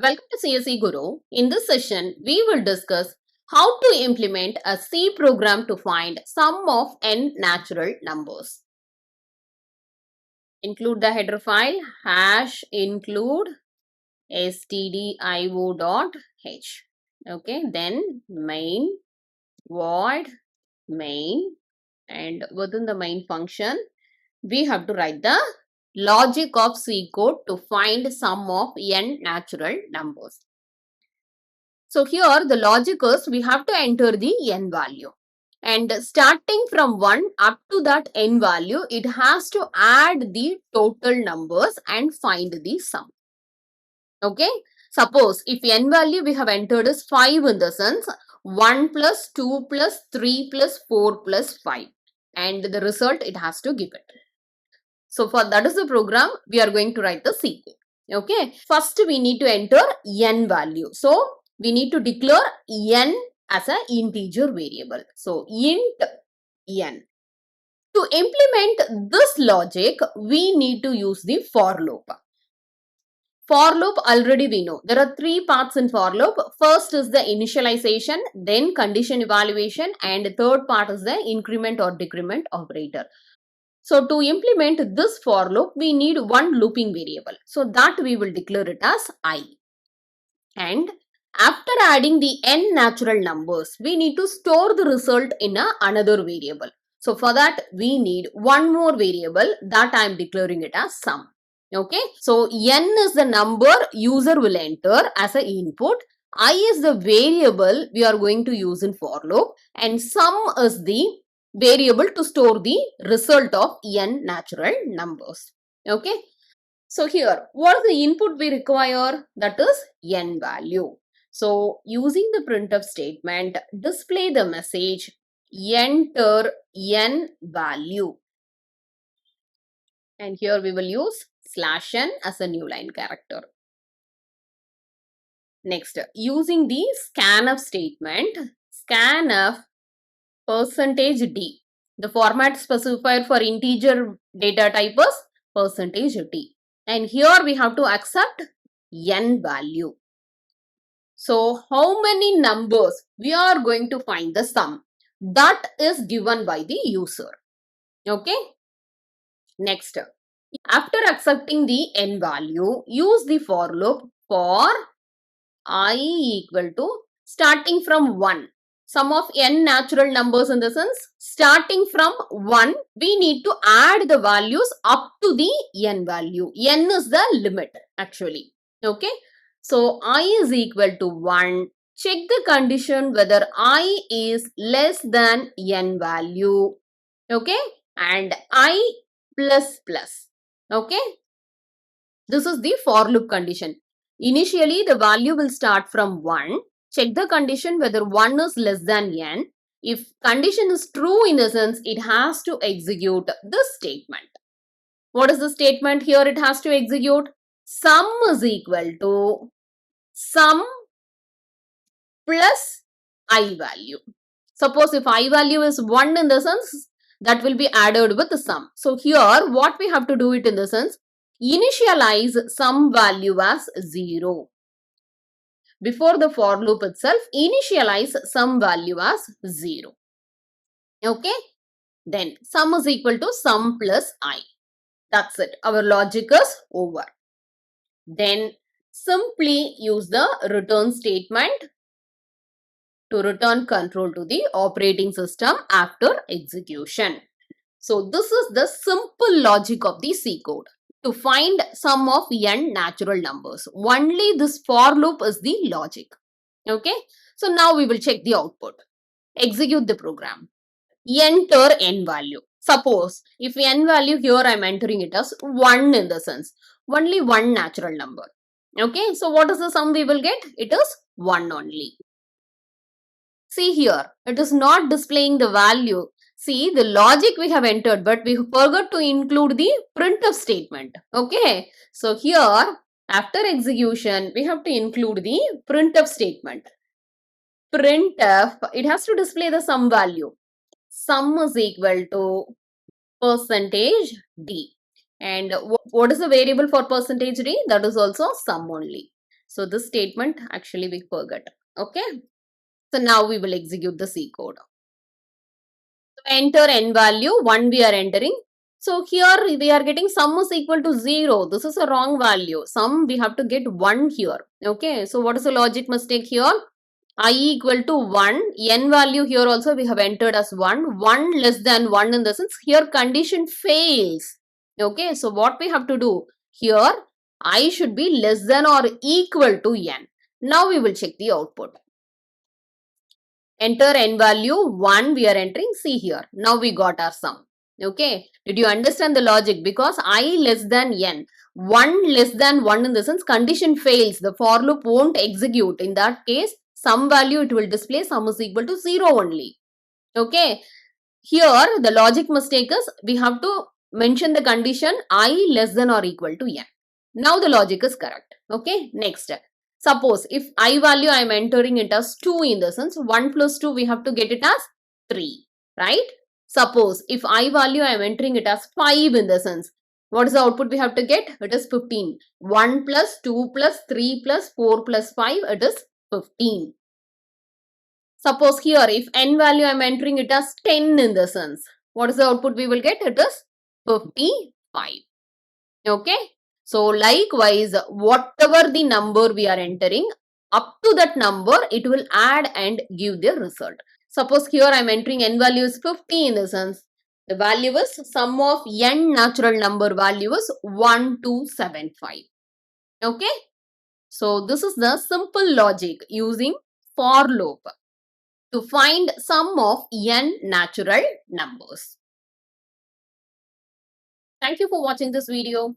Welcome to CSE Guru. In this session, we will discuss how to implement a C program to find sum of n natural numbers. Include the header file #include stdio.h. Okay, then main void main, and within the main function, we have to write the logic of C code to find sum of n natural numbers. So here the logic is we have to enter the n value, and starting from 1 up to that n value, it has to add the total numbers and find the sum. Okay, suppose if n value we have entered is 5 in the sense 1 plus 2 plus 3 plus 4 plus 5, and the result it has to give it. So for that is the program we are going to write the C code. Okay, first we need to enter n value. So we need to declare n as an integer variable. So int n. To implement this logic, we need to use the for loop. For loop already we know. There are three parts in for loop. First is the initialization, then condition evaluation, and the third part is the increment or decrement operator. So to implement this for loop, we need one looping variable. So that we will declare it as I. And after adding the n natural numbers, we need to store the result in another variable. So for that, we need one more variable that I am declaring it as sum. Okay, so n is the number user will enter as an input. I is the variable we are going to use in for loop, and sum is the variable to store the result of n natural numbers. Okay, so here what is the input we require? That is n value. So using the printf statement, display the message enter n value, and here we will use /n as a new line character. Next, using the scanf statement, scanf %d. The format specifier for integer data type is %d. And here we have to accept n value. So how many numbers we are going to find the sum? That is given by the user. Okay. Next, after accepting the n value, use the for loop for I equal to starting from 1. Sum of n natural numbers in the sense starting from 1, we need to add the values up to the n value. N is the limit actually. Okay. So I is equal to 1. Check the condition whether I is less than n value. Okay. And I plus plus. Okay. This is the for loop condition. Initially, the value will start from 1. Check the condition whether 1 is less than n. If condition is true in the sense, it has to execute this statement. What is the statement here it has to execute? Sum is equal to sum plus I value. Suppose if I value is 1 in the sense, that will be added with the sum. So here what we have to do it in the sense, initialize sum value as 0. Before the for loop itself, initialize sum value as 0. Okay. Then sum is equal to sum plus I. That's it. Our logic is over. Then simply use the return statement to return control to the operating system after execution. So this is the simple logic of the C code to find sum of n natural numbers. Only this for loop is the logic. Okay. So now we will check the output. Execute the program. Enter n value. Suppose if n value here I am entering it as 1 in the sense. Only one natural number. Okay. So what is the sum we will get? It is 1 only. See here. It is not displaying the value. See, the logic we have entered, but we forgot to include the printf statement. Okay. So here, after execution, we have to include the printf statement. Printf, it has to display the sum value. Sum is equal to %d. And what is the variable for %d? That is also sum only. So this statement actually we forgot. Okay. So now we will execute the C code. So enter n value, 1 we are entering. So here we are getting sum is equal to 0. This is a wrong value. Sum we have to get 1 here. Okay. So what is the logic mistake here? I equal to 1. N value here also we have entered as 1. 1 less than 1 in the sense here condition fails. Okay. So what we have to do? Here I should be less than or equal to n. Now we will check the output. Enter n value 1 we are entering. See here. Now we got our sum. Okay. Did you understand the logic? Because I less than n. 1 less than 1 in the sense condition fails. The for loop won't execute. In that case, some value it will display sum is equal to 0 only. Okay. Here the logic mistake is we have to mention the condition I less than or equal to n. Now the logic is correct. Okay. Next. Suppose if I value I am entering it as 2 in the sense 1 plus 2 we have to get it as 3. Right. Suppose if I value I am entering it as 5 in the sense what is the output we have to get? It is 15. 1 plus 2 plus 3 plus 4 plus 5 it is 15. Suppose here if n value I am entering it as 10 in the sense what is the output we will get? It is 55. Okay. So likewise, whatever the number we are entering, up to that number, it will add and give the result. Suppose here I am entering n value is 50 in the sense, the value is sum of n natural number value is 1275. Okay. So this is the simple logic using for loop to find sum of n natural numbers. Thank you for watching this video.